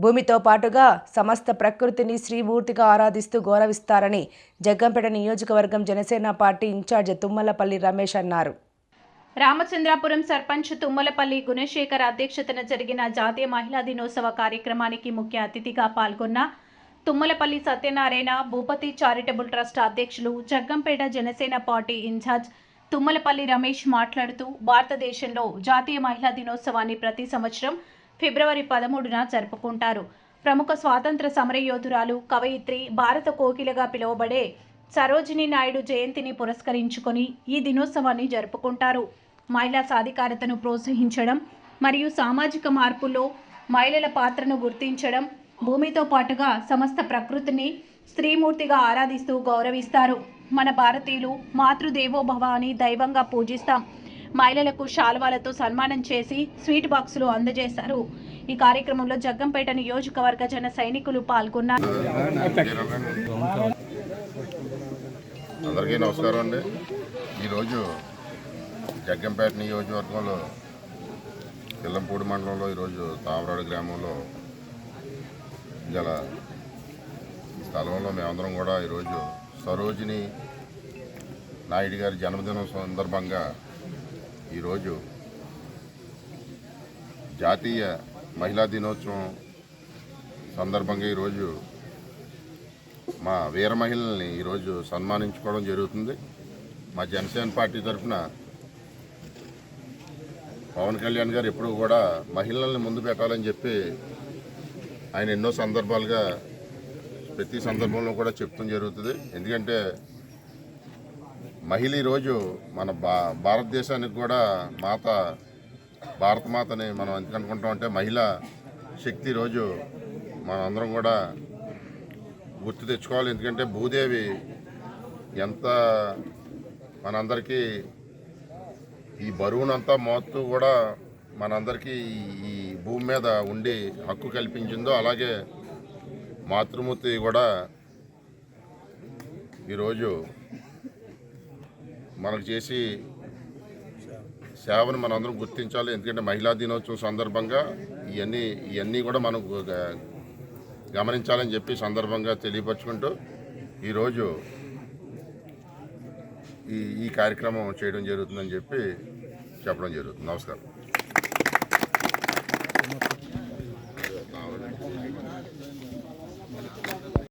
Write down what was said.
భూమితో పాటుగా సమస్త ప్రకృతిని శ్రీమూర్తిగా ఆరాధిస్తూ గౌరవిస్తారని జగ్గంపేట నియోజకవర్గం జనసేన పార్టీ ఇన్ఛార్జ్ తుమ్మలపల్లి రమేష్ అన్నారు. రామచంద్రాపురం సర్పంచ్ తుమ్మలపల్లి గుణశేఖర్ అధ్యక్షతన జరిగిన జాతీయ మహిళా దినోత్సవ కార్యక్రమానికి ముఖ్య అతిథిగా పాల్గొన్న తుమ్మలపల్లి సత్యనారాయణ భూపతి చారిటబుల్ ట్రస్ట్ అధ్యక్షులు జగ్గంపేట జనసేన పార్టీ ఇన్ఛార్జ్ తుమ్మలపల్లి రమేష్ మాట్లాడుతూ భారతదేశంలో జాతీయ మహిళా దినోత్సవాన్ని ప్రతి సంవత్సరం ఫిబ్రవరి 13న జరుపుకుంటారు. ప్రముఖ స్వాతంత్ర సమరయోధురాలు కవయిత్రి భారత కోకిలగా పిలువబడే సరోజినీ నాయుడు జయంతిని పురస్కరించుకొని ఈ దినోత్సవాన్ని జరుపుకుంటారు. మహిళా సాధికారతను ప్రోత్సహించడం మరియు సామాజిక మార్పుల్లో మహిళల పాత్రను గుర్తించడం, భూమితో పాటుగా సమస్త ప్రకృతిని స్త్రీమూర్తిగా ఆరాధిస్తూ గౌరవిస్తారు. మన భారతీయులు మాతృదేవోభవ అని దైవంగా పూజిస్తాం. మహిళలకు శాల్వాలతో సన్మానం చేసి స్వీట్ బాక్సులు అందజేశారు. ఈ కార్యక్రమంలో జగ్గంపేట నియోజకవర్గ జన సైనికులు పాల్గొన్నారు. అందరికీ నమస్కారం అండి. ఈరోజు జగ్గంపేట నియోజకవర్గంలో కిల్లంపూడి మండలంలో ఈరోజు తామరాడు గ్రామంలో గల స్థలంలో మేమందరం కూడా ఈరోజు సరోజినీ నాయుడు గారి జన్మదినం సందర్భంగా ఈరోజు జాతీయ మహిళా దినోత్సవం సందర్భంగా ఈరోజు మా వీర మహిళల్ని ఈరోజు సన్మానించుకోవడం జరుగుతుంది. మా జనసేన పార్టీ తరఫున పవన్ కళ్యాణ్ గారు ఎప్పుడు కూడా మహిళల్ని ముందు పెట్టాలని చెప్పి ఆయన ఎన్నో సందర్భాలుగా ప్రతి సందర్భంలో కూడా చెప్తాం జరుగుతుంది. ఎందుకంటే మహిళ ఈరోజు మన భారతదేశానికి కూడా భారత మాతని మనం ఎందుకు అనుకుంటామంటే మహిళా శక్తి ఈరోజు మనం అందరం కూడా గుర్తు తెచ్చుకోవాలి. ఎందుకంటే భూదేవి ఎంత మనందరికీ ఈ బరువునంతా మోస్తూ కూడా మనందరికీ ఈ భూమి మీద ఉండి హక్కు కల్పించిందో అలాగే మాతృమూర్తి కూడా ఈరోజు మనకు చేసి సేవను మనందరం గుర్తించాలి. ఎందుకంటే మహిళా దినోత్సవం సందర్భంగా ఇవన్నీ కూడా మనం గమనించాలని చెప్పి సందర్భంగా తెలియపరుచుకుంటూ ఈరోజు ఈ కార్యక్రమం చేయడం జరుగుతుందని చెప్పి చెప్పడం జరుగుతుంది. నమస్కారం.